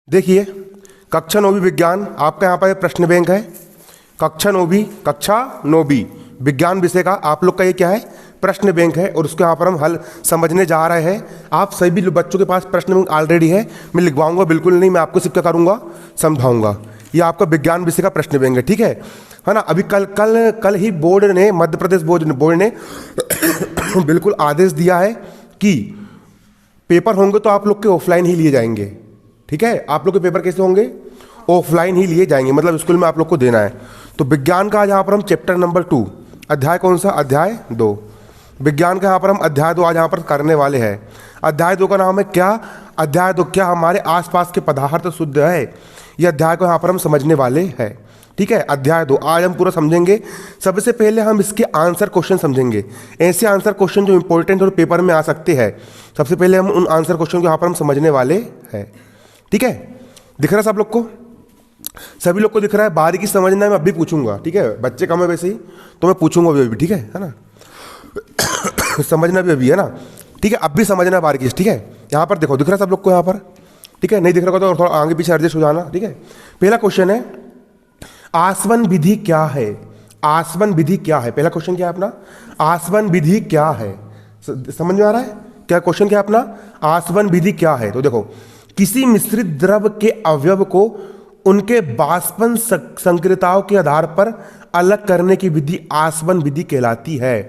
देखिए, कक्षा नौवीं विज्ञान आपका यहाँ पर प्रश्न बैंक है। कक्षा नौवीं विज्ञान विषय का आप लोग का ये क्या है, प्रश्न बैंक है, और उसके यहाँ पर हम हल समझने जा रहे हैं। आप सभी बच्चों के पास प्रश्न बैंक ऑलरेडी है, मैं लिखवाऊंगा बिल्कुल नहीं, मैं आपको सिर्फ क्या करूँगा, समझाऊंगा। ये आपका विज्ञान विषय का प्रश्न बैंक है, ठीक है ना। अभी कल ही बोर्ड ने, मध्य प्रदेश बोर्ड ने बिल्कुल आदेश दिया है कि पेपर होंगे तो आप लोग के ऑफलाइन ही लिए जाएंगे, ठीक है। आप लोग के पेपर कैसे होंगे, ऑफलाइन ही लिए जाएंगे, मतलब स्कूल में आप लोग को देना है। तो विज्ञान का आज यहाँ पर हम चैप्टर नंबर 2, अध्याय कौन सा, अध्याय 2, विज्ञान का यहाँ पर हम अध्याय 2 आज यहाँ पर करने वाले हैं। अध्याय 2 का नाम है क्या, अध्याय 2 क्या हमारे आसपास के पदार्थ शुद्ध है, यह अध्याय को यहाँ पर हम समझने वाले हैं, ठीक है। अध्याय 2 आज हम पूरा समझेंगे। सबसे पहले हम इसके आंसर क्वेश्चन समझेंगे, ऐसे आंसर क्वेश्चन जो इंपॉर्टेंट और पेपर में आ सकते हैं। सबसे पहले हम उन आंसर क्वेश्चन को यहाँ पर हम समझने वाले हैं, ठीक है। दिख रहा है सब लोग को, सभी लोग को दिख रहा है। बारीकी समझना है, मैं अभी पूछूंगा, ठीक है। बच्चे कम है वैसे ही, तो मैं पूछूंगा अभी, ठीक है ना। समझना भी अभी है ना, ठीक है। अब भी समझना बारीकी, ठीक है। यहाँ पर देखो, दिख रहा है सब लोग को यहाँ पर, ठीक है। नहीं दिख रहा तो थोड़ा आगे पीछे एडजस्ट हो जाना, ठीक है। पहला क्वेश्चन है, आसवन विधि क्या है। आसवन विधि क्या है, पहला क्वेश्चन क्या है अपना, आसवन विधि क्या है। समझ में आ रहा है क्या, क्वेश्चन क्या है अपना, आसवन विधि क्या है। तो देखो, किसी मिश्रित द्रव के अवयव को उनके बाष्पन संक्रियताओं के आधार पर अलग करने की विधि आसवन विधि कहलाती है।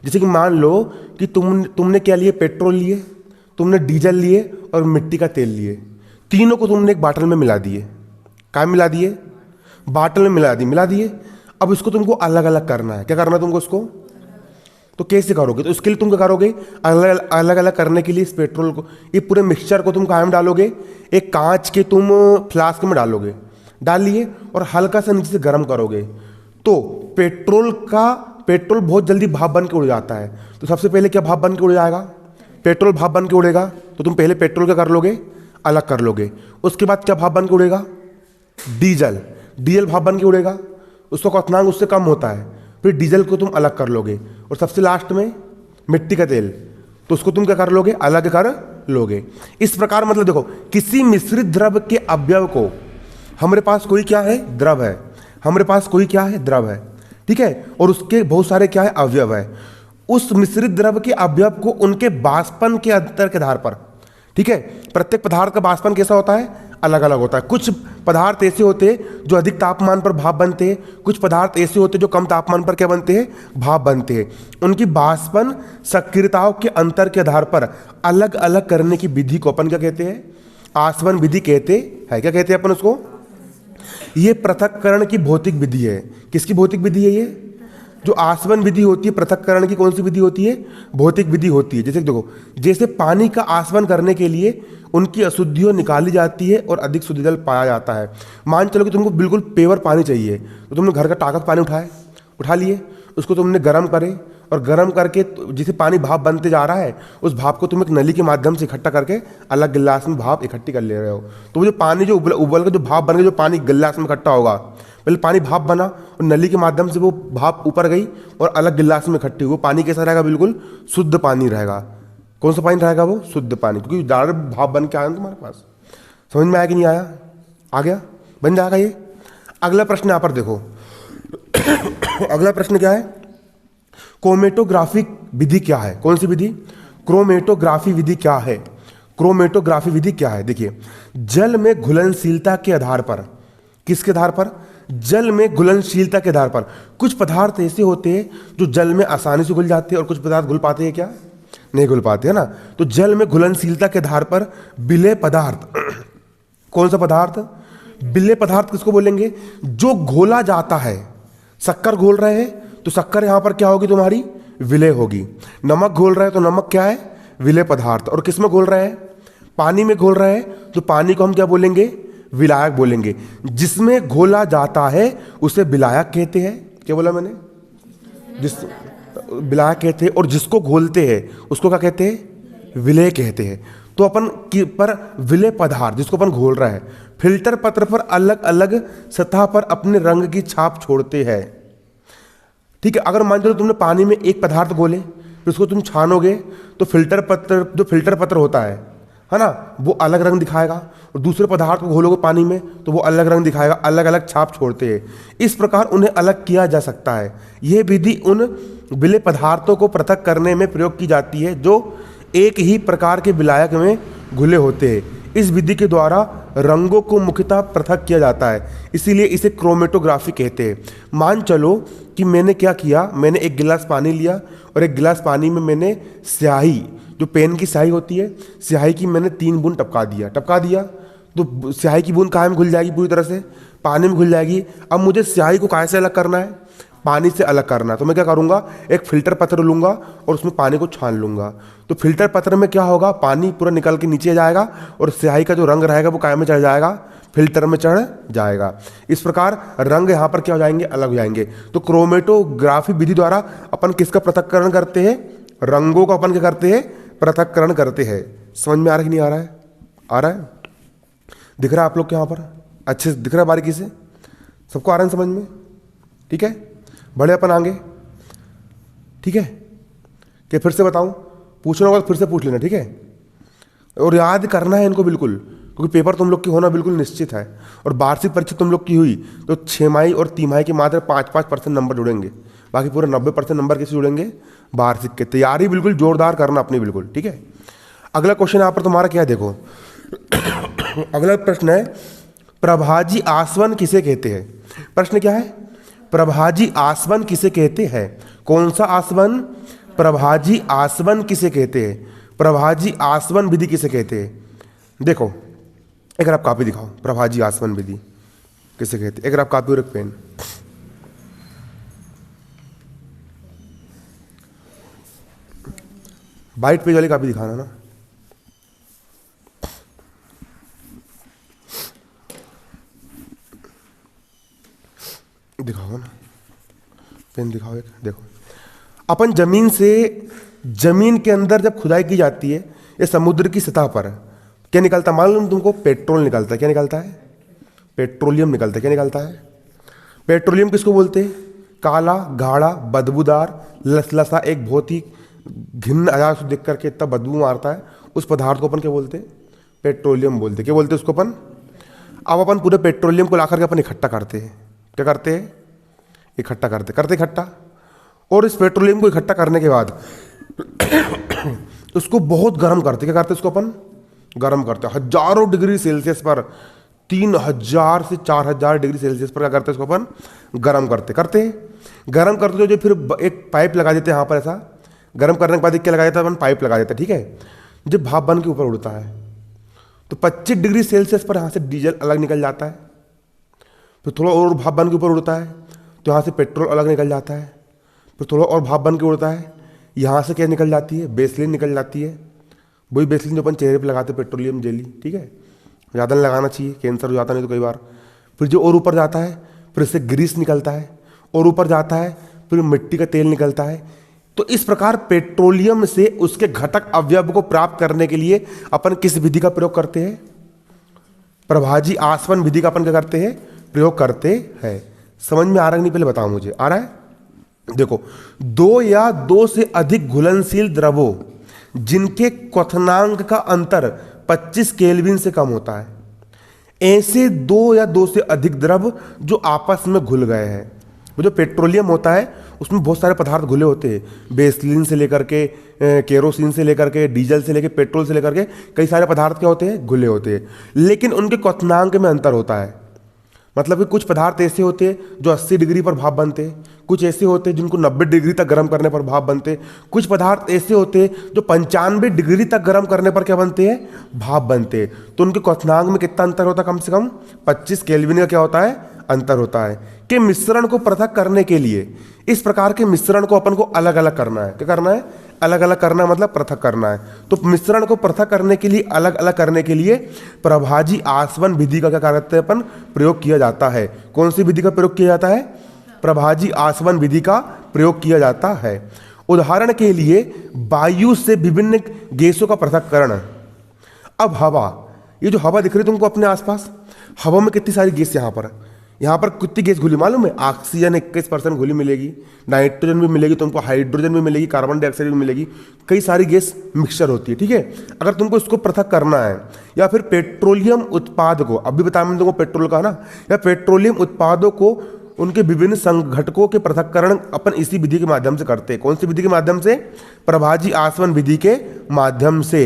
जैसे कि मान लो कि तुमने क्या लिए, पेट्रोल लिए, तुमने डीजल लिए और मिट्टी का तेल लिए, तीनों को तुमने एक बाटल में मिला दिए। क्या मिला दिए, बाटल में मिला दिए। अब इसको तुमको अलग अलग करना है, क्या करना है तुमको उसको, तो कैसे करोगे, तो इसके लिए तुम क्या करोगे, अलग अलग करने के लिए इस पेट्रोल को, ये पूरे मिक्सचर को तुम कहाँ में डालोगे, एक कांच के तुम फ्लास्क में डालोगे, डाल लिए और हल्का सा नीचे से गर्म करोगे। तो पेट्रोल बहुत जल्दी भाप बन के उड़ जाता है। तो सबसे पहले क्या भाप बन के उड़ जाएगा, पेट्रोल भाप बन के उड़ेगा। तो तुम पहले पेट्रोल क्या कर लोगे, अलग कर लोगे। उसके बाद क्या भाप बन के उड़ेगा, डीजल भाप बन के उड़ेगा, उसका क्वथनांक उससे कम होता है, फिर डीजल को तुम अलग कर लोगे। और सबसे लास्ट में मिट्टी का तेल, तो उसको तुम क्या कर लोगे, अलग कर लोगे। इस प्रकार मतलब देखो, किसी मिश्रित द्रव के अवयव को, हमारे पास कोई क्या है, द्रव है, हमारे पास कोई क्या है, द्रव है, ठीक है, और उसके बहुत सारे क्या है, अवयव है। उस मिश्रित द्रव के अवयव को उनके बाष्पन के अंतर के आधार पर, ठीक है, प्रत्येक पदार्थ का बाष्पन कैसा होता है, अलग अलग होता है। कुछ पदार्थ ऐसे होते हैं जो अधिक तापमान पर भाप बनते हैं, कुछ पदार्थ ऐसे होते हैं जो कम तापमान पर क्या बनते हैं, भाप बनते हैं। उनकी बाष्पन सक्रियताओं के अंतर के आधार पर अलग अलग करने की विधि को अपन क्या कहते हैं, आसवन विधि कहते हैं। क्या कहते हैं अपन उसको, ये पृथक्करण की भौतिक विधि है। किसकी भौतिक विधि है, ये जो आसवन विधि होती है, पृथक्करण की कौन सी विधि होती है, भौतिक विधि होती है। जैसे देखो, जैसे पानी का आसवन करने के लिए उनकी अशुद्धियों निकाली जाती है और अधिक शुद्ध जल पाया जाता है। मान चलो कि तुमको बिल्कुल प्योर पानी चाहिए, तो तुमने घर का टाका पानी उठा लिए, उसको तुमने गर्म करे, और गर्म करके जिसे पानी भाप बनते जा रहा है, उस भाप को तुम एक नली के माध्यम से इकट्ठा करके अलग गिलास में भाप इकट्ठी कर ले रहे हो। तो वो जो पानी जो उबल के जो भाप बन के जो पानी गिलास में इकट्ठा होगा, पहले पानी भाप बना और नली के माध्यम से वो भाप ऊपर गई और अलग गिलास में इकट्ठी हुई, वो पानी कैसा रहेगा, बिल्कुल शुद्ध पानी रहेगा। कौन सा पानी रहेगा, वो शुद्ध पानी, क्योंकि डायरेक्ट भाप बन के आया तुम्हारे पास। समझ में आया कि नहीं आया, आ गया, बन जाएगा ये। अगला प्रश्न यहाँ पर देखो, अगला प्रश्न क्या है, क्रोमेटोग्राफी विधि क्या है। कौन सी विधि, क्रोमेटोग्राफी विधि क्या है, क्रोमेटोग्राफी विधि क्या है। देखिए, जल में घुलनशीलता के आधार पर, किसके आधार पर, जल में घुलनशीलता के आधार पर कुछ पदार्थ ऐसे होते हैं जो जल में आसानी से घुल जाते हैं और कुछ पदार्थ घुल पाते हैं क्या, नहीं घुल पाते, है ना। तो जल में घुलनशीलता के आधार पर विलेय पदार्थ, कौन सा पदार्थ, विलेय पदार्थ किसको बोलेंगे, जो घोला जाता है। शक्कर घोल रहे हैं तो शक्कर यहां पर क्या होगी, तुम्हारी विलेय होगी। नमक घोल रहे हैं तो नमक क्या है, विलेय पदार्थ। और किस में घोल रहे हैं, पानी में घोल रहे हैं, तो पानी को हम क्या बोलेंगे, विलायक बोलेंगे। जिसमें घोला जाता है उसे विलायक कहते हैं। क्या बोला मैंने, जिस विलायक कहते हैं, और जिसको घोलते हैं उसको क्या कहते हैं, विलेय कहते हैं। तो अपन पर विलेय पदार्थ जिसको अपन घोल रहा है, फिल्टर पत्र पर अलग अलग सतह पर अपने रंग की छाप छोड़ते हैं, ठीक है। अगर मान लो तुमने पानी में एक पदार्थ घोले, फिर उसको तुम छानोगे, तो फिल्टर पत्र, जो फिल्टर पत्र होता है, है ना, वो अलग रंग दिखाएगा, और दूसरे पदार्थ को घोलोगे पानी में तो वो अलग रंग दिखाएगा, अलग अलग छाप छोड़ते हैं। इस प्रकार उन्हें अलग किया जा सकता है। यह विधि उन विलेय पदार्थों को पृथक करने में प्रयोग की जाती है जो एक ही प्रकार के विलायक में घुले होते हैं। इस विधि के द्वारा रंगों को मुख्यतः पृथक किया जाता है, इसीलिए इसे क्रोमेटोग्राफी कहते हैं। मान चलो कि मैंने क्या किया, मैंने एक गिलास पानी लिया और एक गिलास पानी में मैंने स्याही, जो पेन की स्याही होती है, स्याही की मैंने 3 बूंद टपका दिया तो स्याही की बूंद कहाँ में घुल जाएगी, पूरी तरह से पानी में घुल जाएगी। अब मुझे स्याही को कहाँ से अलग करना है, पानी से अलग करना है। तो मैं क्या करूँगा, एक फिल्टर पत्र लूँगा और उसमें पानी को छान लूँगा। तो फिल्टर पत्र में क्या होगा, पानी पूरा निकल के नीचे जाएगा और स्याही का जो रंग रहेगा वो कहाँ में चढ़ जाएगा, फिल्टर में चढ़ जाएगा। इस प्रकार रंग यहाँ पर क्या हो जाएंगे, अलग हो जाएंगे। तो क्रोमेटोग्राफी विधि द्वारा अपन किसका पृथक्करण करते हैं, रंगों का अपन क्या करते हैं, पृथक्करण करते हैं। समझ में आ रहा है कि नहीं आ रहा है, आ रहा है, दिख रहा है आप लोग के यहाँ पर अच्छे से दिख रहा है, बारीकी से सबको आ रहा है समझ में, ठीक है। बढ़े अपन आगे, ठीक है, कि फिर से बताऊं, पूछना होगा तो फिर से पूछ लेना, ठीक है। और याद करना है इनको बिल्कुल, क्योंकि पेपर तुम लोग की होना बिल्कुल निश्चित है। और वार्षिक परीक्षा तुम लोग की हुई तो 6 और तिमाही के मात्र 5-5% नंबर जुड़ेंगे, बाकी पूरे 90% नंबर किससे जुड़ेंगे, वार्षिक के। तैयारी बिल्कुल जोरदार करना अपनी, बिल्कुल ठीक है। अगला क्वेश्चन यहाँ पर तुम्हारा क्या है, देखो अगला प्रश्न है, प्रभाजी आसवन किसे कहते हैं। प्रश्न क्या है, प्रभाजी आसवन किसे कहते हैं। कौन सा आसवन, प्रभाजी आसवन किसे कहते हैं, प्रभाजी आसवन विधि किसे कहते हैं। देखो एक आप कॉपी दिखाओ, प्रभाजी आसवन विधि किसे कहते हैं। एक आप कॉपी और एक पेन, वाइट पेज वाली कॉपी दिखाना ना। दिखाओ ना, पेन दिखाओ एक। देखो अपन जमीन के अंदर जब खुदाई की जाती है या समुद्र की सतह पर क्या निकलता है मालूम तुमको, पेट्रोल निकलता है। क्या निकलता है, पेट्रोलियम निकलता है। क्या निकलता है, पेट्रोलियम किसको बोलते हैं, काला गाढ़ा बदबूदार लसलसा, एक बहुत ही घिन्न आयास को देख करके इतना बदबू मारता है, उस पदार्थ को अपन क्या बोलते हैं, पेट्रोलियम बोलते हैं। क्या बोलते हैं उसको अपन। अब अपन पूरे पेट्रोलियम को लाकर के अपन इकट्ठा करते हैं, क्या करते हैं, इकट्ठा करते इकट्ठा। और इस पेट्रोलियम को इकट्ठा करने के बाद उसको बहुत गर्म करते, क्या करते उसको अपन गर्म करते, हजारों डिग्री सेल्सियस पर, 3000 से 4000 डिग्री सेल्सियस पर क्या करते उसको अपन गर्म करते गर्म करते जो फिर एक पाइप लगा देते हैं यहाँ पर। ऐसा गर्म करने के बाद क्या लगा देता है अपन, पाइप लगा देता है, ठीक है। जब भाप बन के ऊपर उड़ता है तो 25 डिग्री सेल्सियस पर यहाँ से डीजल अलग निकल जाता है। फिर थोड़ा और भाप बन के ऊपर उड़ता है तो यहाँ से पेट्रोल अलग निकल जाता है। फिर थोड़ा और भाप बन के उड़ता है, यहाँ से क्या निकल जाती है, बेसलिन निकल जाती है। वही बेसलिन जो अपन चेहरे पे लगाते हैं, पेट्रोलियम जेली, ठीक है। ज़्यादा नहीं लगाना चाहिए, कैंसर हो जाता नहीं तो कई बार। फिर जो और ऊपर जाता है फिर इससे ग्रीस निकलता है, और ऊपर जाता है फिर मिट्टी का तेल निकलता है। तो इस प्रकार पेट्रोलियम से उसके घटक अवयव को प्राप्त करने के लिए अपन किस विधि का प्रयोग करते हैं, प्रभाजी आसवन विधि का अपन क्या करते हैं, प्रयोग करते हैं। समझ में आ रहा है नहीं, पहले बताओ मुझे, आ रहा है। देखो 2 या 2 से अधिक घुलनशील द्रवों जिनके क्वथनांक का अंतर 25 केल्विन से कम होता है, ऐसे 2 या 2 से अधिक द्रव जो आपस में घुल गए हैं। वो जो पेट्रोलियम होता है उसमें बहुत सारे पदार्थ घुले होते हैं, बेसलिन से लेकर के केरोसिन से लेकर के डीजल से लेकर पेट्रोल से लेकर के कई सारे पदार्थ क्या होते हैं, घुले होते हैं। लेकिन उनके क्वथनांक में अंतर होता है। मतलब कि कुछ पदार्थ ऐसे होते हैं जो 80 डिग्री पर भाप बनते हैं, कुछ ऐसे होते हैं जिनको 90 डिग्री तक गर्म करने पर भाप बनते हैं, कुछ पदार्थ ऐसे होते हैं जो 95 डिग्री तक गर्म करने पर क्या बनते हैं, भाप बनते हैं। तो उनके क्वथनांक में कितना अंतर होता है, कम से कम 25 केल्विन का क्या होता है, अंतर होता है। कि मिश्रण को पृथक करने के लिए इस प्रकार के मिश्रण को अपन को अलग अलग करना है। क्या करना है, अलग अलग करना मतलब पृथक करना है। तो मिश्रण को पृथक करने के लिए, अलग अलग करने के लिए प्रभाजी आसवन विधि का क्या करते हैं अपन, प्रयोग किया जाता है। कौन सी विधि का प्रयोग किया जाता है, प्रभाजी आसवन विधि का प्रयोग किया जाता है। उदाहरण के लिए वायु से विभिन्न गैसों का पृथक्करण। अब हवा, ये जो हवा दिख रही है तुमको अपने आसपास, हवा में कितनी सारी गैस यहाँ पर, यहाँ पर कितनी गैस घुली मालूम है? ऑक्सीजन 21% घुली मिलेगी, नाइट्रोजन भी मिलेगी तुमको, हाइड्रोजन भी मिलेगी, कार्बन डाइऑक्साइड भी मिलेगी, कई सारी गैस मिक्सचर होती है। ठीक है, अगर तुमको इसको पृथक करना है या फिर पेट्रोलियम उत्पाद को, अभी बताया मैंने तुमको पेट्रोल का ना, या पेट्रोलियम उत्पादों को उनके विभिन्न संघटकों के पृथक्करण अपन इसी विधि के माध्यम से करते हैं। कौन सी विधि के माध्यम से? प्रभाजी आसवन विधि के माध्यम से।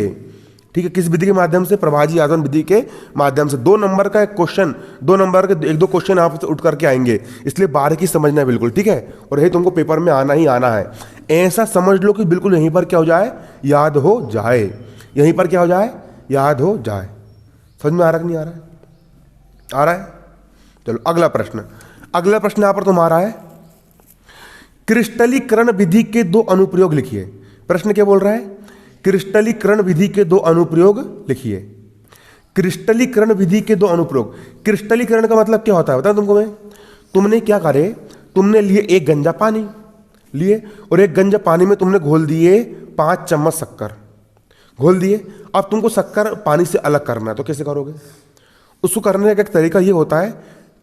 ठीक है, किस विधि के माध्यम से? प्रभाजी आसवन विधि के माध्यम से। 2 नंबर का एक क्वेश्चन, 2 नंबर के 1-2 क्वेश्चन आपसे उठ करके आएंगे, इसलिए बारीकी समझना है बिल्कुल। ठीक है, और यही तुमको पेपर में आना ही आना है। ऐसा समझ लो कि बिल्कुल यहीं पर क्या हो जाए, याद हो जाए, यहीं पर क्या हो जाए, याद हो जाए। समझ में आ रहा कि नहीं आ रहा है? आ रहा है? चलो अगला प्रश्न, अगला प्रश्न यहां पर तुम्हारा है, क्रिस्टलीकरण विधि के 2 अनुप्रयोग लिखिए। प्रश्न क्या बोल रहा है? क्रिस्टलीकरण विधि के 2 अनुप्रयोग लिखिए। क्रिस्टलीकरण विधि के 2 अनुप्रयोग। क्रिस्टलीकरण का मतलब क्या होता है बताऊं तुमको मैं? तुमने क्या करे, तुमने लिए एक गंजा पानी लिए और एक गंजा पानी में तुमने घोल दिए 5 चम्मच शक्कर, घोल दिए। अब तुमको शक्कर पानी से अलग करना है, तो कैसे करोगे? उसको करने का एक तरीका ये होता है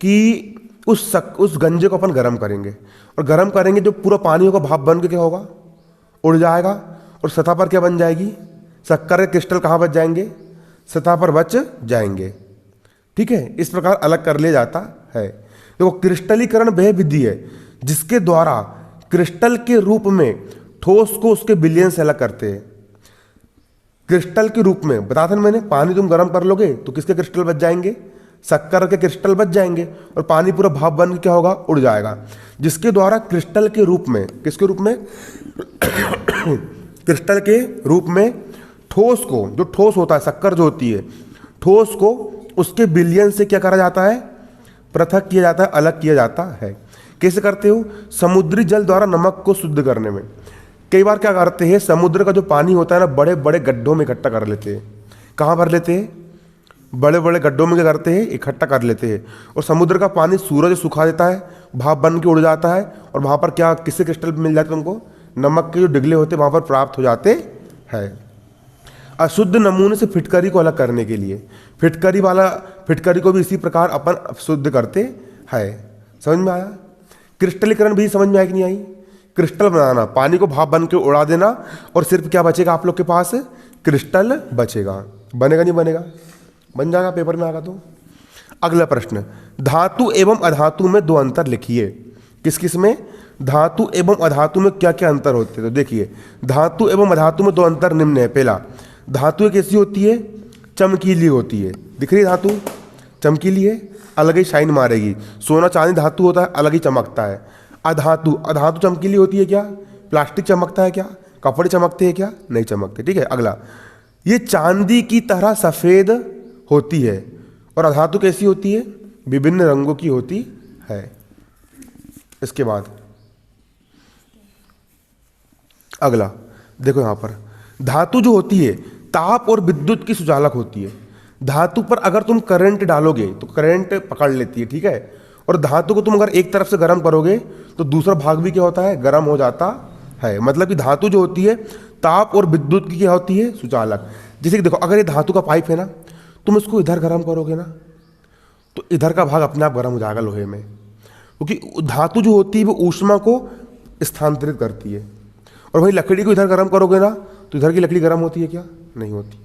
कि उस गंजे को अपन गर्म करेंगे, और गर्म करेंगे जो पूरा पानी होगा भाप बन के क्या होगा, उड़ जाएगा, और सतह पर क्या बन जाएगी, शक्कर के क्रिस्टल कहाँ बच जाएंगे, सतह पर बच जाएंगे। ठीक है, इस प्रकार अलग कर लिया जाता है। देखो, क्रिस्टलीकरण वह विधि है जिसके द्वारा क्रिस्टल के रूप में ठोस को उसके विलयन से अलग करते हैं। क्रिस्टल के रूप में बताया था मैंने, पानी तुम गर्म कर लोगे तो किसके क्रिस्टल बच जाएंगे, शक्कर के क्रिस्टल बच जाएंगे, और पानी पूरा भाप बन के क्या होगा, उड़ जाएगा। जिसके द्वारा क्रिस्टल के रूप में, किसके रूप में क्रिस्टल के रूप में ठोस को, जो ठोस होता है, शक्कर जो होती है, ठोस को उसके विलयन से क्या करा जाता है, पृथक किया जाता है, अलग किया जाता है। कैसे करते हो? समुद्री जल द्वारा नमक को शुद्ध करने में। कई बार क्या करते हैं, समुद्र का जो पानी होता है ना, बड़े बड़े गड्ढों में इकट्ठा कर लेते हैं। कहाँ भर लेते हैं? बड़े बड़े गड्ढों में क्या करते हैं, इकट्ठा कर लेते हैं। और समुद्र का पानी सूरज सुखा देता है, भाप बन के उड़ जाता है, और वहाँ पर क्या, किससे क्रिस्टल मिल जाते हैं तुमको, नमक के जो डिगले होते हैं वहाँ पर प्राप्त हो जाते हैं। अशुद्ध नमूने से फिटकरी को अलग करने के लिए, फिटकरी को भी इसी प्रकार अपन शुद्ध करते हैं। समझ में आया? क्रिस्टलीकरण भी समझ में आई कि नहीं आई? क्रिस्टल बनाना, पानी को भाप बन के उड़ा देना, और सिर्फ क्या बचेगा आप लोग के पास, क्रिस्टल बचेगा। बनेगा नहीं बनेगा? बन जाएगा, पेपर में आएगा तो। अगला प्रश्न, धातु एवं अधातु में 2 अंतर लिखिए। किस किस में? धातु एवं अधातु में क्या क्या अंतर होते हैं? तो देखिए, धातु एवं अधातु में 2 अंतर निम्न है। पहला, धातु एक ऐसी होती है, चमकीली होती है। दिख रही है धातु? चमकीली है, अलग ही शाइन मारेगी। सोना चांदी धातु होता है, अलग ही चमकता है। अधातु चमकीली होती है क्या? प्लास्टिक चमकता है क्या? कपड़े चमकते हैं क्या? नहीं चमकते। ठीक है, अगला, ये चांदी की तरह सफेद होती है। और अधातु कैसी होती है? विभिन्न रंगों की होती है। इसके बाद अगला देखो, यहां पर धातु जो होती है ताप और विद्युत की सुचालक होती है। धातु पर अगर तुम करंट डालोगे तो करंट पकड़ लेती है। ठीक है, और धातु को तुम अगर एक तरफ से गर्म करोगे तो दूसरा भाग भी क्या होता है, गर्म हो जाता है। मतलब कि धातु जो होती है ताप और विद्युत की क्या होती है, सुचालक। जैसे कि देखो, अगर ये धातु का पाइप है ना, तुम इसको इधर गर्म करोगे ना तो इधर का भाग अपने आप गर्म हो जाएगा लोहे में, क्योंकि धातु जो होती है वो ऊष्मा को स्थानांतरित करती है। और वही लकड़ी को इधर गर्म करोगे ना तो इधर की लकड़ी गर्म होती है क्या? नहीं होती,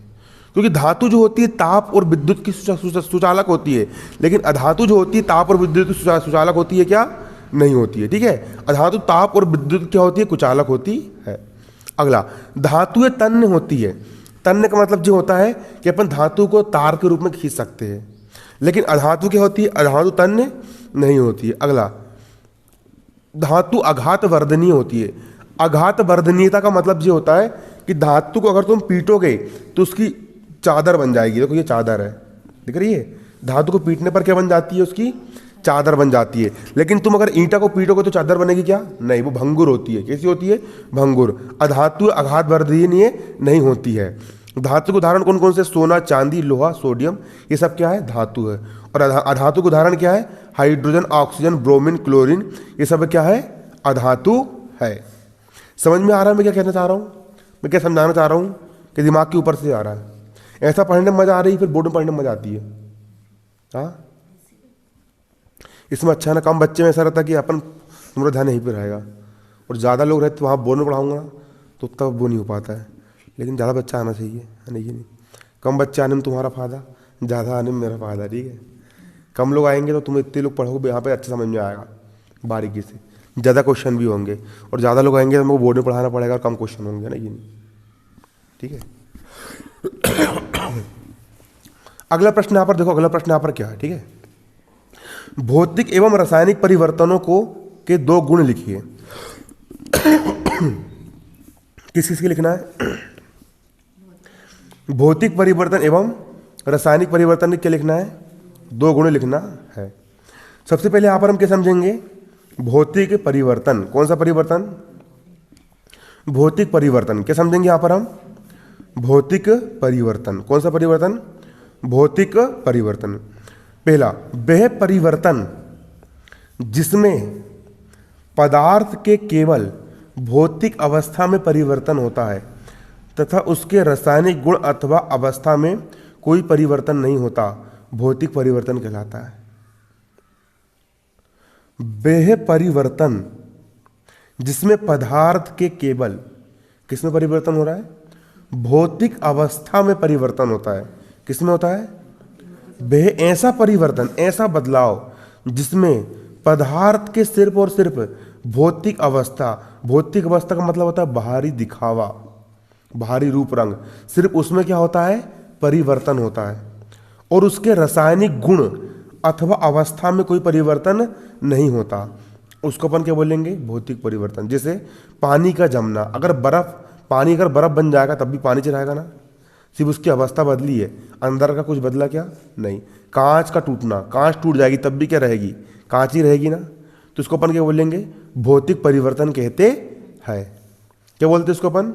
क्योंकि धातु जो होती है ताप और विद्युत की सुचालक होती है, लेकिन अधातु जो होती है ताप और विद्युत की सुचालक होती है क्या? नहीं होती है। ठीक है, अधातु ताप और विद्युत क्या होती है? कुचालक होती है। अगला, धातुएं तन्य होती है। तन्य का मतलब जो होता है कि अपन धातु को तार के रूप में खींच सकते हैं, लेकिन अधातु क्या होती है? अधातु तन्य नहीं होती है। अगला, धातु आघात वर्धनीय होती है। आघात वर्धनीयता का मतलब ये होता है कि धातु को अगर तुम पीटोगे तो उसकी चादर बन जाएगी। देखो, ये चादर है, दिख रही है? धातु को पीटने पर क्या बन जाती है? उसकी चादर बन जाती है। लेकिन तुम अगर ईंटा को पीटोगे तो चादर बनेगी क्या? नहीं, वो भंगुर होती है। कैसी होती है? भंगुर। अधातु आघात वर्धनीय नहीं होती है। धातु के उदाहरण कौन कौन से? सोना, चांदी, लोहा, सोडियम, ये सब क्या है? धातु है। और अधातु के उदाहरण क्या है? हाइड्रोजन, ऑक्सीजन, ब्रोमीन, क्लोरीन, ये सब क्या है? अधातु है। समझ में आ रहा है मैं क्या कहना चाह रहा हूँ? मैं क्या समझाना चाह रहा हूँ कि दिमाग के ऊपर से आ रहा है। ऐसा पढ़ने में मजा आ रही है, फिर बोर्ड में पढ़ने में मजा आती है। हाँ, इसमें अच्छा है ना, कम बच्चे में ऐसा रहता है कि अपन तुम्हारा ध्यान यहीं पे रहेगा, और ज़्यादा लोग रहते वहाँ बोर्ड में पढ़ाऊँगा ना तो उतना वो नहीं हो पाता है। लेकिन ज़्यादा बच्चा आना चाहिए, है नहीं? ये नहीं, कम बच्चे आने में तुम्हारा फ़ायदा, ज़्यादा आने में मेरा फ़ायदा, ठीक है? कम लोग आएंगे तो तुम इतने लोग पढ़ोगे यहाँ पे अच्छे समझ में आएगा बारीकी से, ज़्यादा क्वेश्चन भी होंगे, और ज़्यादा लोग आएंगे तो हमको बोर्ड में पढ़ाना पड़ेगा और कम क्वेश्चन होंगे ना, ये नहीं, ठीक है? अगला प्रश्न यहाँ पर देखो, अगला प्रश्न यहाँ पर क्या है, ठीक है? भौतिक एवं रासायनिक परिवर्तनों को के दो गुण लिखिए। किस किस के लिखना है? भौतिक परिवर्तन एवं रासायनिक परिवर्तन के क्या लिखना है? दो गुण लिखना है। सबसे पहले यहां पर हम क्या समझेंगे? भौतिक परिवर्तन। कौन सा परिवर्तन? भौतिक परिवर्तन। क्या समझेंगे यहां पर हम? भौतिक परिवर्तन। कौन सा परिवर्तन? भौतिक परिवर्तन। पहला, वह परिवर्तन जिसमें पदार्थ के केवल भौतिक अवस्था में परिवर्तन होता है तथा उसके रासायनिक गुण अथवा अवस्था में कोई परिवर्तन नहीं होता, भौतिक परिवर्तन कहलाता है। वह परिवर्तन जिसमें पदार्थ के केवल किसमें परिवर्तन हो रहा है? भौतिक अवस्था में परिवर्तन होता है। किसमें होता है? वह ऐसा परिवर्तन, ऐसा बदलाव जिसमें पदार्थ के सिर्फ और सिर्फ भौतिक अवस्था, भौतिक अवस्था का मतलब होता है बाहरी दिखावा, बाहरी रूप रंग, सिर्फ उसमें क्या होता है? परिवर्तन होता है, और उसके रासायनिक गुण अथवा अवस्था में कोई परिवर्तन नहीं होता, उसको अपन क्या बोलेंगे? भौतिक परिवर्तन। जैसे पानी का जमना, अगर पानी अगर बर्फ बन जाएगा तब भी पानी च रहेगा ना, सिर्फ उसकी अवस्था बदली है, अंदर का कुछ बदला क्या? नहीं। कांच का टूटना, कांच टूट जाएगी तब भी क्या रहेगी? कांच ही रहेगी ना, तो इसको अपन क्या बोलेंगे? भौतिक परिवर्तन कहते हैं। क्या बोलते हैं इसको अपन?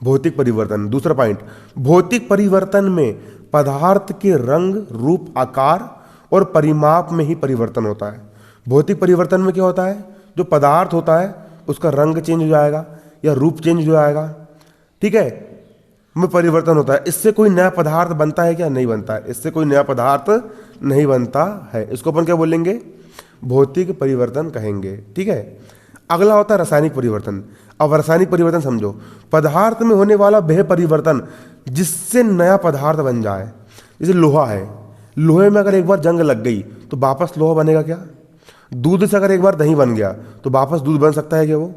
भौतिक परिवर्तन। दूसरा पॉइंट, भौतिक परिवर्तन में पदार्थ के रंग, रूप, आकार और परिमाप में ही परिवर्तन होता है। भौतिक परिवर्तन में क्या होता है? जो पदार्थ होता है उसका रंग चेंज हो जाएगा या रूप चेंज हो जाएगा, ठीक है, में परिवर्तन होता है। इससे कोई नया पदार्थ बनता है क्या? नहीं बनता है। इससे कोई नया पदार्थ नहीं बनता है। इसको अपन क्या बोलेंगे? भौतिक परिवर्तन कहेंगे, ठीक है। अगला होता है रासायनिक परिवर्तन। अब रासायनिक परिवर्तन समझो, पदार्थ में होने वाला वह परिवर्तन जिससे नया पदार्थ बन जाए। जैसे लोहा है, लोहे में अगर एक बार जंग लग गई तो वापस लोहा बनेगा क्या? दूध से अगर एक बार दही बन गया तो वापस दूध बन सकता है क्या वो?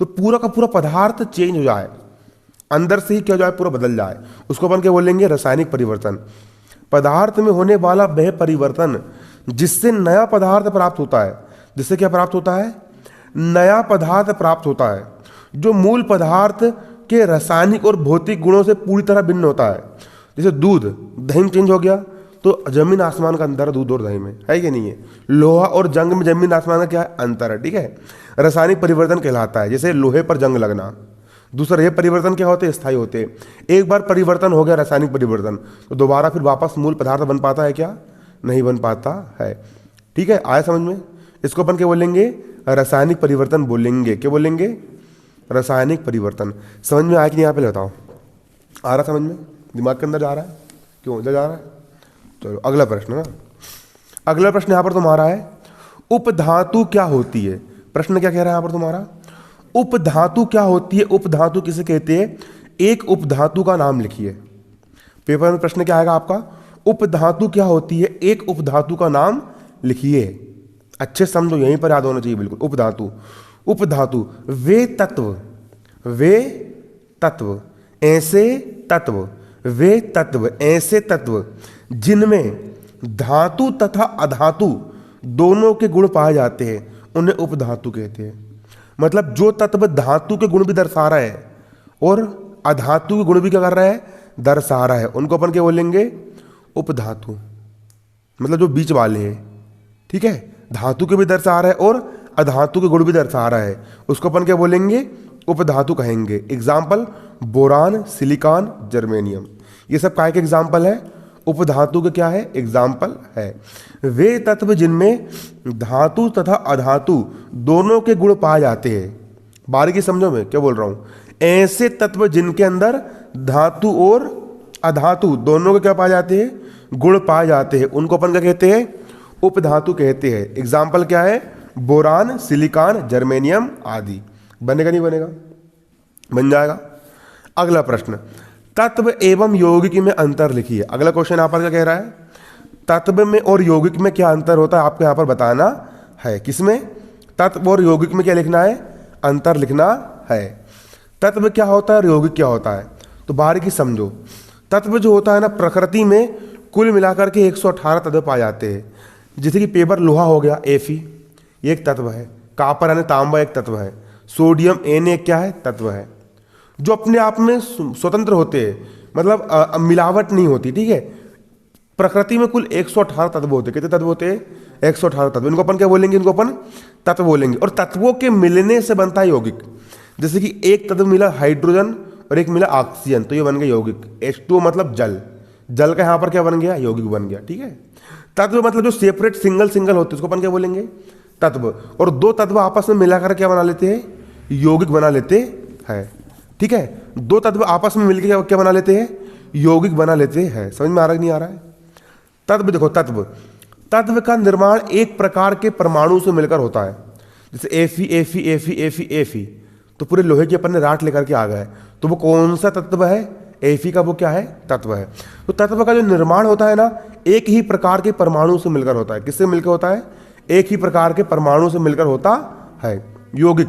तो पूरा का पूरा पदार्थ चेंज हो जाए, अंदर से ही क्या हो जाए? पूरा बदल जाए, उसको अपन क्या बोलेंगे? रासायनिक परिवर्तन। पदार्थ में होने वाला वह परिवर्तन जिससे नया पदार्थ प्राप्त होता है। जिससे क्या प्राप्त होता है? नया पदार्थ प्राप्त होता है जो मूल पदार्थ के रासायनिक और भौतिक गुणों से पूरी तरह भिन्न होता है। जैसे दूध, दही में चेंज हो गया तो जमीन आसमान का अंतर है दूध और दही में, है कि नहीं है? लोहा और जंग में जमीन आसमान का क्या है? अंतर है, ठीक है। रासायनिक परिवर्तन कहलाता है। जैसे लोहे पर जंग लगना। दूसरा, ये परिवर्तन क्या होते हैं? स्थायी होते हैं। एक बार परिवर्तन हो गया रासायनिक परिवर्तन तो दोबारा फिर वापस मूल पदार्थ बन पाता है क्या? नहीं बन पाता है, ठीक है। आया समझ में? इसको अपन क्या बोलेंगे? रासायनिक परिवर्तन बोलेंगे। क्या बोलेंगे? रासायनिक परिवर्तन। समझ में आया कि नहीं? यहाँ पे बताओ, आ रहा समझ में? दिमाग के अंदर जा रहा है? क्यों इधर जा रहा है? चलो अगला प्रश्न ना, अगला प्रश्न यहाँ पर तुम्हारा है, उपधातु क्या होती है? प्रश्न क्या कह रहा है यहाँ पर तुम्हारा? उपधातु क्या होती है? उपधातु किसे कहते हैं? एक उपधातु का नाम लिखिए। पेपर में प्रश्न क्या आएगा आपका? उपधातु क्या होती है? एक उपधातु का नाम लिखिए। अच्छे समझो, यहीं पर याद होना चाहिए बिल्कुल। उपधातु, उपधातु वे तत्व, वे तत्व, ऐसे तत्व, वे तत्व, ऐसे तत्व जिनमें धातु तथा अधातु दोनों के गुण पाए जाते हैं, उन्हें उपधातु कहते हैं। मतलब जो तत्व धातु के गुण भी दर्शा रहा है और अधातु के गुण भी क्या कर रहा है? दर्शा रहा है, उनको अपन क्या बोलेंगे? उपधातु। मतलब जो बीच वाले हैं, ठीक है, धातु के भी दर्शा रहा है और अधातु के गुण भी दर्शा रहा है, उसको अपन क्या बोलेंगे? उपधातु कहेंगे। एग्जाम्पल, बोरान, सिलिकॉन, जर्मेनियम, ये सब काय के एग्जाम्पल है? उपधातु के क्या है? एग्जाम्पल है। वे तत्व जिनमें धातु तथा अधातु दोनों के गुण पाए जाते हैं। बारीकी समझो मैं क्या बोल रहा हूं। ऐसे तत्व जिनके अंदर धातु और अधातु दोनों के क्या पाए जाते हैं? गुण पाए जाते हैं, उनको अपन क्या कहते हैं? उपधातु कहते हैं। एग्जाम्पल क्या है? बोरान, सिलिकॉन, जर्मेनियम आदि। बनेगा नहीं बनेगा? बन जाएगा। अगला प्रश्न, तत्व एवं यौगिक में अंतर लिखिए। अगला क्वेश्चन यहाँ पर क्या कह रहा है? तत्व में और यौगिक में क्या अंतर होता है आपको यहाँ पर बताना है। किसमें? तत्व और यौगिक में क्या लिखना है? अंतर लिखना है। तत्व क्या होता है और यौगिक क्या होता है, तो बारीकी समझो। तत्व जो होता है ना, प्रकृति में कुल मिलाकर के 118 तत्व पाए जाते हैं। जैसे कि पेपर लोहा हो गया, Fe, ये एक तत्व है। कापर यानी तांबा एक तत्व है। सोडियम Na एक क्या है? तत्व है। जो अपने आप में स्वतंत्र होते हैं, मतलब मिलावट नहीं होती। ठीक है, प्रकृति में कुल 118 तत्व होते हैं। कितने तत्व होते हैं? 118 तत्व। इनको अपन क्या बोलेंगे? इनको अपन तत्व बोलेंगे। और तत्वों के मिलने से बनता है यौगिक। जैसे कि एक तत्व मिला हाइड्रोजन और एक मिला ऑक्सीजन, तो ये बन गया यौगिक। H2 मतलब जल, जल का यहाँ पर क्या बन गया? यौगिक बन गया। ठीक है, तत्व मतलब जो सेपरेट सिंगल सिंगल होते हैं उसको अपन क्या बोलेंगे? तत्व। और दो तत्व आपस में मिलाकर क्या बना लेते हैं? यौगिक बना लेते हैं। ठीक है, दो तत्व आपस में मिलकर क्या बना लेते हैं? यौगिक बना लेते हैं। समझ में आ रहा है नहीं आ रहा है? तत्व देखो, तत्व, तत्व का निर्माण एक प्रकार के परमाणु से मिलकर होता है। जैसे Fe, तो पूरे लोहे की अपन ने राट लेकर के आ गए, तो वो कौन सा तत्व है? Fe का वो क्या है? तत्व है। तो तत्व का जो निर्माण होता है ना, एक ही प्रकार के परमाणु से मिलकर होता है। किससे मिलकर होता है? एक ही प्रकार के परमाणु से मिलकर होता है। यौगिक,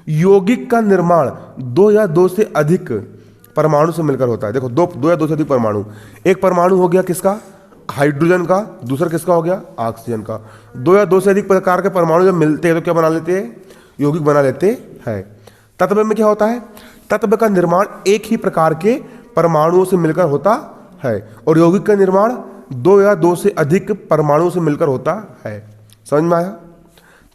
यौगिक का निर्माण दो या दो से अधिक परमाणु से मिलकर होता है। देखो, दो या दो से अधिक परमाणु। एक परमाणु हो गया किसका? हाइड्रोजन का। दूसरा किसका हो गया? ऑक्सीजन का। दो या दो से अधिक प्रकार के परमाणु जब मिलते हैं तो क्या बना लेते हैं? यौगिक बना लेते हैं। तत्व में क्या होता है? तत्व का निर्माण एक ही प्रकार के परमाणुओं से मिलकर होता है, और यौगिक का निर्माण दो या दो से अधिक परमाणुओं से मिलकर होता है। समझ में आया?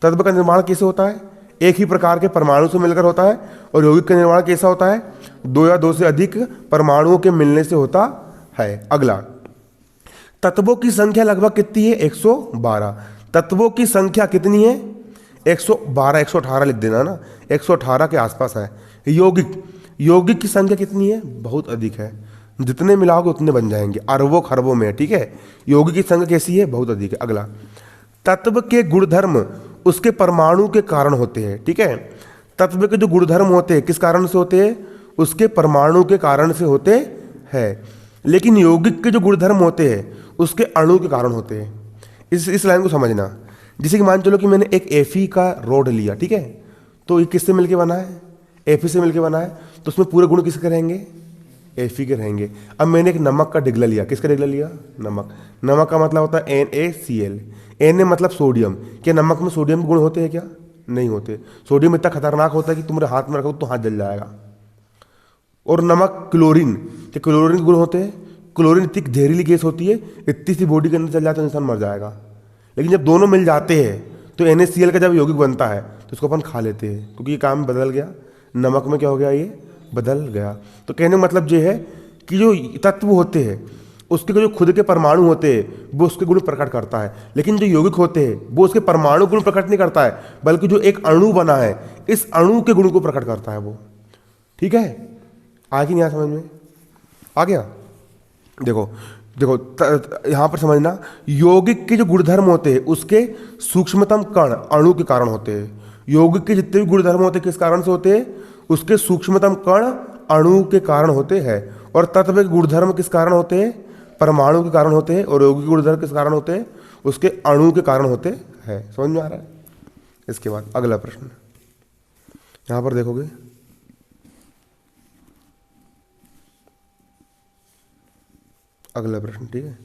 तत्व का निर्माण कैसे होता है? एक ही प्रकार के परमाणु से मिलकर होता है, और यौगिक का निर्माण कैसा होता है? दो या दो से अधिक परमाणुओं के मिलने से होता है। अगला, तत्वों की संख्या लगभग कितनी है? 112। तत्वों की संख्या कितनी है? 112, 118 लिख देना ना, 118 के आसपास है। यौगिक, यौगिक की संख्या कितनी है? बहुत अधिक है। जितने मिलाओगे उतने बन जाएंगे, अरबों खरबों में। ठीक है, यौगिक की संख्या कैसी है? बहुत अधिक है। अगला, तत्व के गुणधर्म उसके परमाणु के कारण होते हैं। ठीक है, तत्व के जो गुणधर्म होते हैं किस कारण से होते हैं? उसके परमाणु के कारण से होते हैं। लेकिन यौगिक के जो गुणधर्म होते हैं उसके अणु के कारण होते हैं। इस लाइन को समझना। जैसे कि मान चलो कि मैंने एक Fe का रोड लिया, ठीक है, तो ये किससे मिलके बना है? Fe से मिलके बना है, तो उसमें पूरे गुण किसके रहेंगे? Fe के रहेंगे। अब मैंने एक नमक का डिगला लिया। किसका डिगला लिया? नमक। नमक का मतलब होता है NaCl। Na मतलब सोडियम। क्या नमक में सोडियम के गुण होते हैं क्या? नहीं होते। सोडियम इतना खतरनाक होता है कि तुम्हारे हाथ में रखो तो हाथ जल जाएगा। और नमक क्लोरीन, क्या क्लोरीन के गुण होते हैं? क्लोरीन इतनी जहरीली गैस होती है, इतनी सी बॉडी के अंदर चल जाए तो इंसान मर जाएगा। लेकिन जब दोनों मिल जाते हैं तो NaCl का जब यौगिक बनता है तो उसको अपन खा लेते हैं, क्योंकि ये काम बदल गया। नमक में क्या हो गया? ये बदल गया। तो कहने का मतलब ये है कि जो तत्व होते हैं उसके जो खुद के परमाणु होते हैं वो उसके गुण प्रकट करता है, लेकिन जो यौगिक होते हैं वो उसके परमाणु गुण प्रकट नहीं करता है, बल्कि जो एक अणु बना है इस अणु के गुण को प्रकट करता है वो। ठीक है, आ कि नहीं आ समझ में? आ गया? देखो देखो यहाँ पर समझना, यौगिक के जो गुणधर्म होते हैं उसके सूक्ष्मतम कण अणु के कारण होते हैं। यौगिक के जितने भी गुणधर्म होते हैं किस कारण से होते हैं? उसके सूक्ष्मतम कण अणु के कारण होते हैं। और तत्व के गुणधर्म किस कारण होते हैं? परमाणु के कारण होते हैं। और यौगिक गुणधर्म किस कारण होते हैं? उसके अणु के कारण होते हैं। समझ में आ रहा है? इसके बाद अगला प्रश्न यहाँ पर देखोगे, अगला प्रश्न, ठीक है।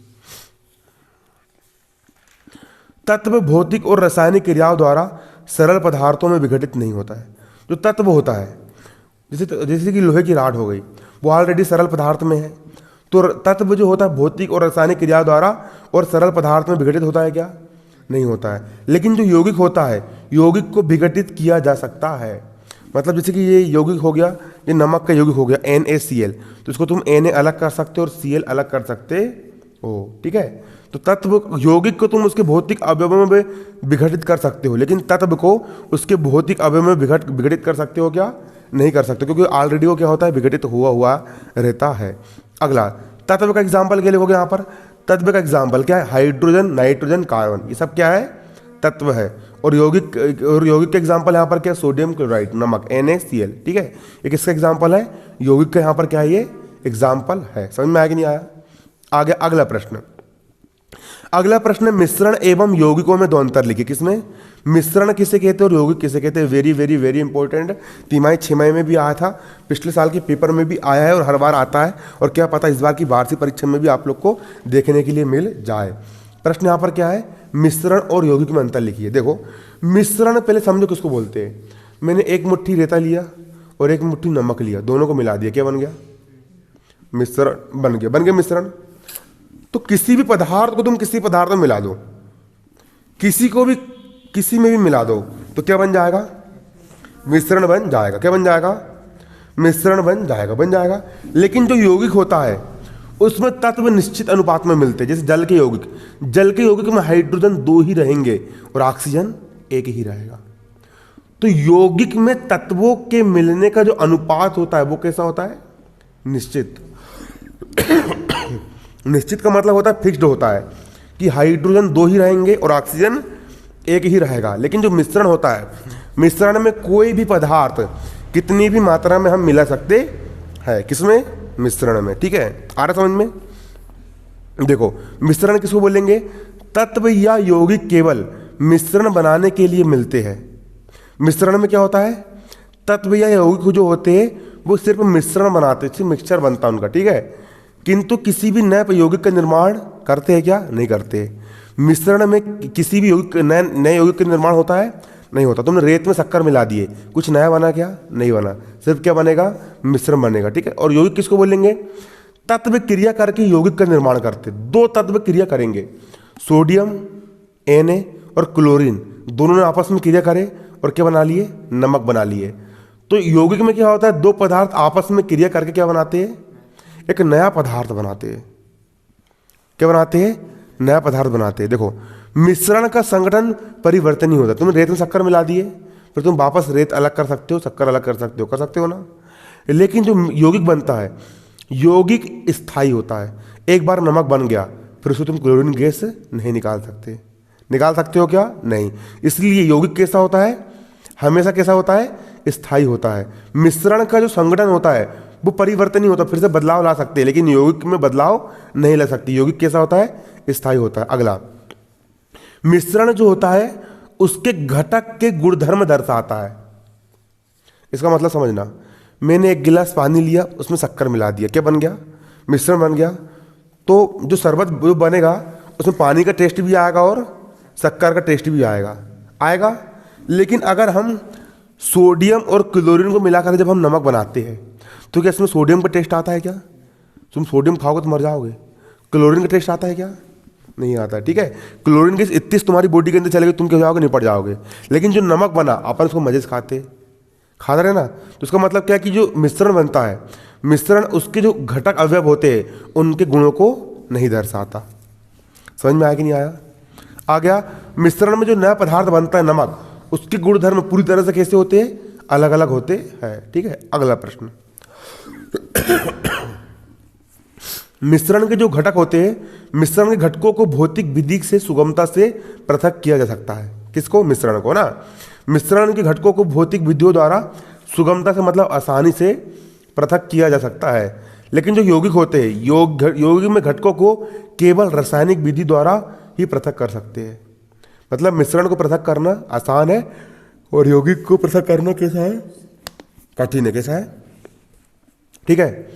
तत्व भौतिक और रासायनिक क्रियाओं द्वारा सरल पदार्थों में विघटित नहीं होता है। जो तत्व होता है, जैसे कि लोहे की राड हो गई, वो ऑलरेडी सरल पदार्थ में है। तो तत्व जो होता है भौतिक और रासायनिक क्रिया द्वारा और सरल पदार्थ में विघटित होता है क्या? नहीं होता है। लेकिन जो यौगिक होता है, यौगिक को विघटित किया जा सकता है। मतलब जैसे कि ये यौगिक हो गया, ये नमक का यौगिक हो गया NaCl, तो इसको तुम Na अलग कर सकते हो और Cl अलग कर सकते हो। ठीक है, तो तत्व यौगिक को तुम उसके भौतिक अवयवों में विघटित कर सकते हो, लेकिन तत्व को उसके भौतिक अवयव में विघटित कर सकते हो क्या? नहीं कर सकते, क्योंकि ऑलरेडी वो क्या होता है? विघटित हुआ रहता है। अगला, तत्व का एग्जाम्पल क्या लिखोगे यहाँ पर? तत्व का एग्जाम्पल क्या है? हाइड्रोजन, नाइट्रोजन, कार्बन, ये सब क्या है? तत्व है। और यौगिक का एग्जाम्पल यहाँ पर क्या है? सोडियम क्लोराइड, नमक, NaCl, ठीक है। ये किसका एग्जाम्पल है? यौगिक का यहाँ पर क्या है? ये एग्जाम्पल है। समझ में आया कि नहीं आया? आगे अगला प्रश्न। अगला प्रश्न, मिश्रण एवं यौगिकों में दो अंतर लिखिए। किसमें? मिश्रण किसे कहते हैं और यौगिक किसे कहते हैं? Very very very important. तिमाही 6 में भी आया था, पिछले साल के पेपर में भी आया है और हर बार आता है, और क्या पता इस बार की वार्षिक परीक्षा में भी आप लोग को देखने के लिए मिल जाए। प्रश्न यहाँ पर क्या है? मिश्रण और यौगिक में अंतर लिखिए। देखो, मिश्रण पहले समझो किसको बोलते हैं। मैंने एक मुट्ठी रेता लिया और एक मुट्ठी नमक लिया, दोनों को मिला दिया, क्या बन गया? मिश्रण बन गया मिश्रण। तो किसी भी पदार्थ को तुम किसी पदार्थ में मिला दो, किसी को भी किसी में भी मिला दो, तो क्या बन जाएगा? मिश्रण बन जाएगा। क्या बन जाएगा? मिश्रण बन जाएगा। लेकिन जो यौगिक होता है उसमें तत्व निश्चित अनुपात में मिलते हैं। जैसे जल के यौगिक में हाइड्रोजन 2 ही रहेंगे और ऑक्सीजन 1 ही रहेगा। तो यौगिक में तत्वों के मिलने का जो अनुपात होता है वो कैसा होता है? निश्चित। निश्चित का मतलब होता है फिक्स्ड होता है कि हाइड्रोजन 2 ही रहेंगे और ऑक्सीजन 1 ही रहेगा। लेकिन जो मिश्रण होता है, मिश्रण में कोई भी पदार्थ कितनी भी मात्रा में हम मिला सकते हैं। किसमें? मिश्रण में। ठीक है, आ रहा समझ में? देखो, मिश्रण किसको बोलेंगे? तत्व या यौगिक केवल मिश्रण बनाने के लिए मिलते हैं। मिश्रण में क्या होता है? तत्व या यौगिक जो होते हैं वो सिर्फ मिश्रण बनाते हैं, सिर्फ मिक्सचर बनता है उनका, ठीक है। किंतु किसी भी नए यौगिक का निर्माण करते हैं क्या? नहीं करते। मिश्रण में किसी भी यौगिक नए यौगिक का निर्माण होता है? नहीं होता। तुमने रेत में शक्कर मिला दिए, कुछ नया बना क्या? नहीं बना। सिर्फ क्या बनेगा? मिश्रण बनेगा, ठीक है। और यौगिक किसको बोलेंगे? तत्व क्रिया करके यौगिक का निर्माण करते। 2 तत्व क्रिया करेंगे, सोडियम Na और क्लोरीन, दोनों ने आपस में क्रिया करे और क्या बना लिए? नमक बना लिए। तो यौगिक में क्या होता है? 2 पदार्थ आपस में क्रिया करके क्या बनाते हैं? एक नया पदार्थ बनाते हैं। क्या बनाते हैं? नया पदार्थ बनाते हैं। देखो, मिश्रण का संगठन परिवर्तनीय होता है। तुमने रेत में शक्कर मिला दिए, फिर तुम वापस रेत अलग कर सकते हो, शक्कर अलग कर सकते हो ना। लेकिन जो यौगिक बनता है, यौगिक स्थायी होता है। एक बार नमक बन गया, फिर उसको तुम क्लोरीन गैस नहीं निकाल सकते। निकाल सकते हो क्या? नहीं। इसलिए यौगिक कैसा होता है? हमेशा कैसा होता है? स्थायी होता है। मिश्रण का जो संगठन होता है वो परिवर्तनीय होता है, फिर से बदलाव ला सकते हैं, लेकिन यौगिक में बदलाव नहीं ला सकती। यौगिक कैसा होता है? स्थायी होता है। अगला, मिश्रण जो होता है उसके घटक के गुणधर्म दर्शाता है। इसका मतलब समझना, मैंने एक गिलास पानी लिया, उसमें शक्कर मिला दिया, क्या बन गया? मिश्रण बन गया। तो जो शरबत बनेगा उसमें पानी का टेस्ट भी आएगा और शक्कर का टेस्ट भी आएगा। लेकिन अगर हम सोडियम और क्लोरीन को मिलाकर जब हम नमक बनाते हैं तो क्या इसमें सोडियम का टेस्ट आता है क्या? तुम सोडियम खाओगे तो मर जाओगे। क्लोरीन का टेस्ट आता है क्या? नहीं आता, ठीक है। क्लोरीन गैस इतनी तुम्हारी बॉडी के अंदर चलेगी, तुम क्या जाओगे? निपट जाओगे। लेकिन जो नमक बना, अपन उसको मजे से खाते रहे ना। तो उसका मतलब क्या है कि जो मिश्रण बनता है, मिश्रण उसके जो घटक अवयव होते हैं उनके गुणों को नहीं दर्शाता। समझ में आया कि नहीं आया? आ गया। मिश्रण में जो नया पदार्थ बनता है नमक, उसके गुणधर्म पूरी तरह से कैसे होते हैं? अलग अलग होते हैं, ठीक है। अगला प्रश्न, मिश्रण के जो घटक होते हैं, मिश्रण के घटकों को भौतिक विधि से सुगमता से पृथक किया जा सकता है। किसको? मिश्रण को ना। मिश्रण के घटकों को भौतिक विधियों द्वारा सुगमता से मतलब आसानी से पृथक किया जा सकता है। लेकिन जो यौगिक होते हैं, यौगिक में घटकों को केवल रासायनिक विधि द्वारा ही पृथक कर सकते हैं। मतलब मिश्रण को पृथक करना आसान है और यौगिक को पृथक करना कैसा है? कठिन है। कैसा है? ठीक है।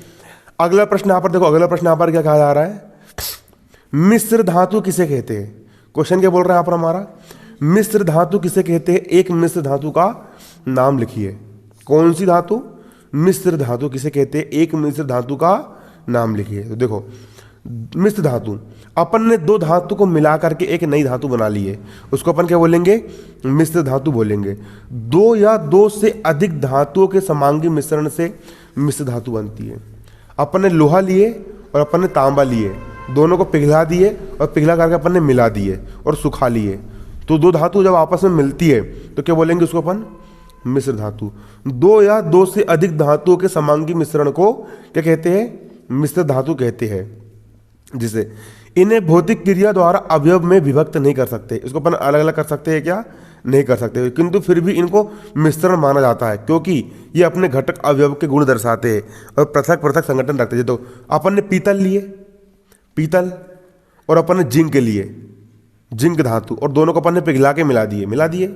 अगला प्रश्न यहां पर देखो, अगला प्रश्न यहां पर क्या कहा जा रहा है? मिश्र धातु किसे कहते हैं? क्वेश्चन क्या बोल रहा है यहां पर हमारा? मिश्र धातु किसे कहते हैं? एक मिश्र धातु का नाम लिखिए। कौन सी धातु? मिश्र धातु किसे कहते हैं? एक मिश्र धातु का नाम लिखिए। तो देखो, मिश्र धातु, अपन ने 2 धातु को मिला करके एक नई धातु बना ली है, उसको अपन क्या बोलेंगे? मिश्र धातु बोलेंगे। 2 या 2 से अधिक धातुओं के समांगी मिश्रण से मिश्र धातु बनती है। अपन ने लोहा लिए और अपन ने तांबा लिए, दोनों को पिघला दिए और पिघला करके अपन ने मिला दिए और सुखा लिए। तो 2 धातु जब आपस में मिलती है तो क्या बोलेंगे उसको अपन? मिश्र धातु। 2 या 2 से अधिक धातुओं के समांगी मिश्रण को क्या कहते हैं? मिश्र धातु कहते हैं। जिसे इन्हें भौतिक क्रिया द्वारा अवयव में विभक्त नहीं कर सकते। इसको अपन अलग अलग कर सकते हैं क्या? नहीं कर सकते, किंतु फिर भी इनको मिश्रण माना जाता है क्योंकि ये अपने घटक अवयव के गुण दर्शाते हैं और पृथक पृथक संगठन रखते हैं। तो अपन ने पीतल लिए, पीतल, और अपन ने जिंक लिए, जिंक धातु, और दोनों को अपन ने पिघला के मिला दिए,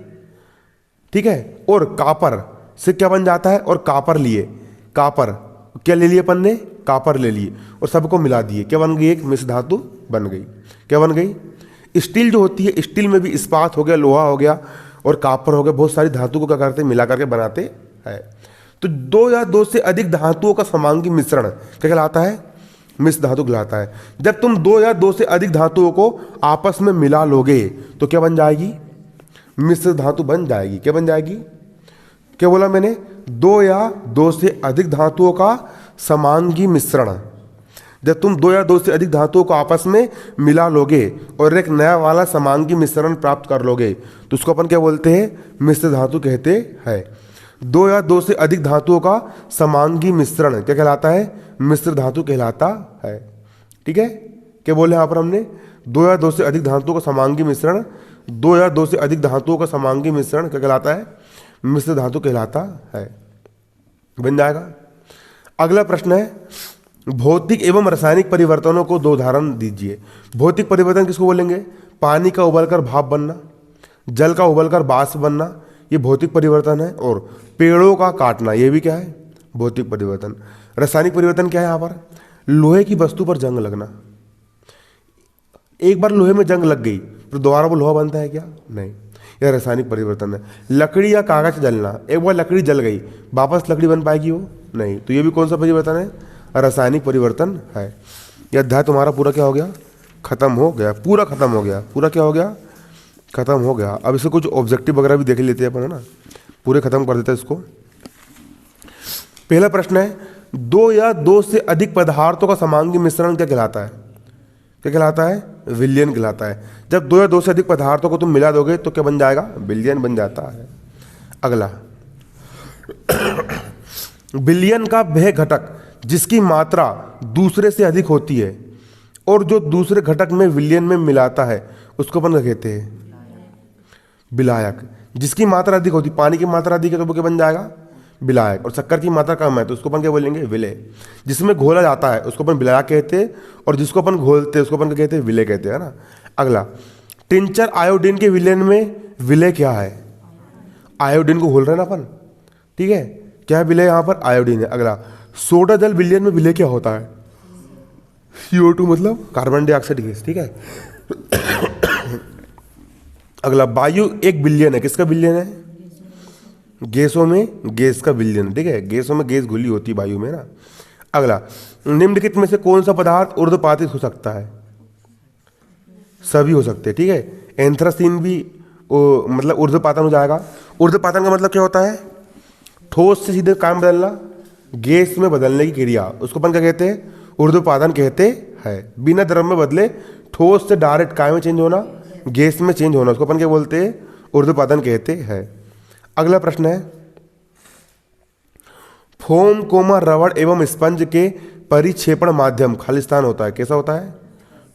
ठीक है। और कापर से क्या बन जाता है? और कापर लिए, कापर क्या ले लिए अपन ने? कापर ले लिए और सबको मिला दिए, क्या बन गई? एक मिश्र धातु बन गई। क्या बन गई? स्टील जो होती है, स्टील में भी इस्पात हो गया, लोहा हो गया और कापर हो गया, बहुत सारी धातु को क्या करते हैं? मिला करके बनाते हैं। तो दो या दो से अधिक धातुओं का समांगी मिश्रण क्या कहलाता है? मिश्र धातु कहलाता है। जब तुम दो या दो से अधिक धातुओं को आपस में मिला लोगे तो क्या बन जाएगी? मिश्र धातु बन जाएगी। क्या बन जाएगी? क्या बोला मैंने? दो या दो से अधिक धातुओं का समांगी मिश्रण। जब तुम दो या दो से अधिक धातुओं को आपस में मिला लोगे और एक नया वाला समांगी मिश्रण प्राप्त कर लोगे तो उसको अपन क्या बोलते हैं? मिश्र धातु कहते हैं। दो या दो से अधिक धातुओं का समांगी मिश्रण क्या कहलाता है? मिश्र धातु कहलाता है। ठीक है, क्या बोले यहाँ पर हमने? दो या दो से अधिक धातुओं का समांगी मिश्रण, दो या दो से अधिक धातुओं का समांगी मिश्रण क्या कहलाता है? मिश्र धातु कहलाता है। बन जाएगा। अगला प्रश्न है, भौतिक एवं रासायनिक परिवर्तनों को दो उदाहरण दीजिए। भौतिक परिवर्तन किसको बोलेंगे? पानी का उबलकर भाप बनना, जल का उबलकर बाष्प बनना, ये भौतिक परिवर्तन है। और पेड़ों का काटना, ये भी क्या है? भौतिक परिवर्तन। रासायनिक परिवर्तन क्या है यहाँ पर? लोहे की वस्तु पर जंग लगना। एक बार लोहे में जंग लग गई तो दोबारा वो लोहा बनता है क्या? नहीं, यह रासायनिक परिवर्तन है। लकड़ी या कागज जलना, एक बार लकड़ी जल गई वापस लकड़ी बन पाएगी वो? नहीं, तो ये भी कौन सा परिवर्तन है? रासायनिक परिवर्तन है। यह अध्याय तुम्हारा पूरा क्या हो गया? खत्म हो गया, पूरा खत्म हो गया। पूरा क्या हो गया? खत्म हो गया। अब इससे कुछ ऑब्जेक्टिव वगैरह भी देख लेते हैं अपन, है ना, पूरे खत्म कर देते हैं इसको। पहला प्रश्न है, दो या दो से अधिक पदार्थों का समांगी मिश्रण क्या कहलाता है? क्या कहलाता है? विलयन कहलाता है। जब दो या दो से अधिक पदार्थों को तुम मिला दोगे तो क्या बन जाएगा? विलयन बन जाता है। अगला, विलयन का वह घटक जिसकी मात्रा दूसरे से अधिक होती है और जो दूसरे घटक में विलयन में मिलाता है उसको अपन कहते हैं विलायक। जिसकी मात्रा अधिक होती, पानी की मात्रा अधिक है तो वो क्या बन जाएगा? विलायक। और शक्कर की मात्रा कम है तो उसको अपन क्या बोलेंगे? विलय। जिसमें घोला जाता है उसको अपन विलायक कहते हैं और जिसको अपन घोलते हैं उसको अपन क्या कहते हैं? विलय कहते हैं, है ना। अगला, टिंचर आयोडीन के विलयन में विलय क्या है? आयोडीन को घोल रहे हैं ना अपन, ठीक है, क्या है विलय? यहाँ पर आयोडीन है। अगला, सोडा जल विलयन में विलय क्या होता है? CO2 मतलब कार्बन डाइऑक्साइड गैस, ठीक है। अगला, वायु एक विलयन है। किसका विलयन है? गैसों में गैस का विलयन, ठीक है, गैसों में गैस घुली होती है वायु में ना। अगला, निम्नलिखित में से कौन सा पदार्थ ऊर्ध्वपातित हो सकता है? सभी हो सकते हैं, ठीक है। एंथ्रासीन भी मतलब ऊर्ध्वपातन हो जाएगा। ऊर्ध्वपातन का मतलब क्या होता है? ठोस से सीधे काम बदलना, गैस में बदलने की क्रिया, उसको अपन क्या कहते हैं? ऊर्ध्वपातन कहते हैं। बिना द्रव में बदले ठोस से डायरेक्ट काय में चेंज होना, गैस में चेंज होना, उसको अपन क्या बोलते हैं? ऊर्ध्वपातन कहते हैं। अगला प्रश्न है, फोम कोमा रबड़ एवं स्पंज के परिक्षेपण माध्यम खालिस्तान होता है। कैसा होता है?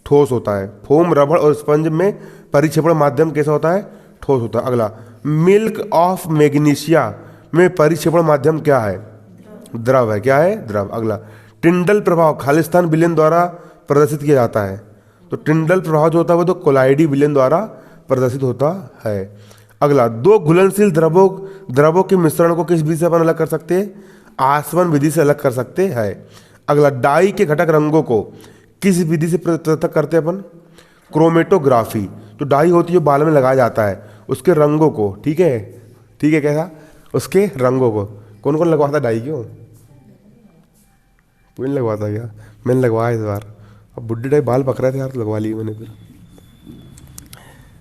ठोस होता है। फोम, रबड़ और स्पंज में परिक्षेपण माध्यम कैसा होता है? ठोस होता है। अगला, मिल्क ऑफ मैग्नीशिया में परिक्षेपण माध्यम क्या है? द्रव है। क्या है? द्रव। अगला, टिंडल प्रभाव खालिस्तान विलयन द्वारा प्रदर्शित किया जाता है। तो टिंडल प्रभाव जो होता है वो तो कोलाइडी विलयन द्वारा प्रदर्शित होता है। अगला, दो घुलनशील द्रवों के मिश्रण को किस विधि से अपन अलग कर सकते हैं? आसवन विधि से अलग कर सकते हैं। अगला, डाई के घटक रंगों को किस विधि से पृथक करते हैं अपन? क्रोमेटोग्राफी। तो डाई होती है जो बाल में लगाया जाता है, उसके रंगों को, ठीक है, ठीक है, कैसा? उसके रंगों को। कौन कौन लगवाता डाई? क्यों कोई नहीं लगवाता क्या? मैंने लगवाया इस बार। अब बुढ़ी डाई बाल पक रहे थे यार, तो लगवा ली मैंने फिर,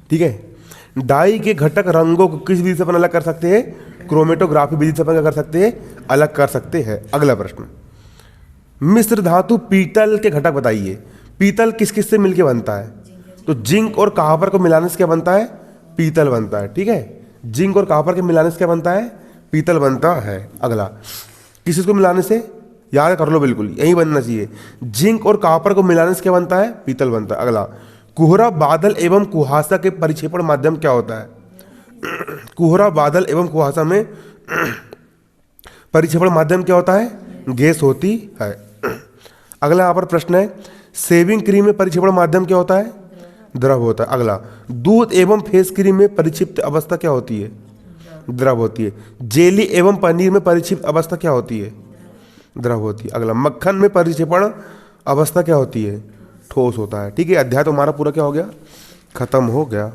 ठीक है। डाई के घटक रंगों को किस विधि से अपन अलग कर सकते हैं? क्रोमेटोग्राफी विधि से अपन क्या कर सकते हैं? अलग कर सकते हैं। अगला प्रश्न, मिश्र धातु पीतल के घटक बताइए। पीतल किस किस से मिलकर बनता है? तो जिंक और कॉपर को मिलाने से क्या बनता है? पीतल बनता है, ठीक है। जिंक और कॉपर के मिलाने से क्या बनता है? पीतल बनता है। अगला, किस चीज को मिलाने से? याद कर लो, बिल्कुल यही बनना चाहिए। जिंक और कॉपर को मिलाने से क्या बनता है? पीतल बनता है। अगला, कोहरा बादल एवं कुहासा के परिक्षेपण माध्यम क्या होता है? कोहरा बादल एवं कुहासा में परिक्षेपण माध्यम क्या होता है? गैस होती है। अगला यहाँ पर प्रश्न है, शेविंग क्रीम में परिक्षेपण माध्यम क्या होता है? द्रव होता है। अगला, दूध एवं फेस क्रीम में परिक्षिप्त अवस्था क्या होती है? द्रव होती है। जेली एवं पनीर में परिक्षिप्त अवस्था क्या होती है? द्रव होती है। अगला, मक्खन में परिक्षेपण अवस्था क्या होती है? ठोस होता है। ठीक है, अध्याय तुम्हारा पूरा क्या हो गया? खत्म हो गया।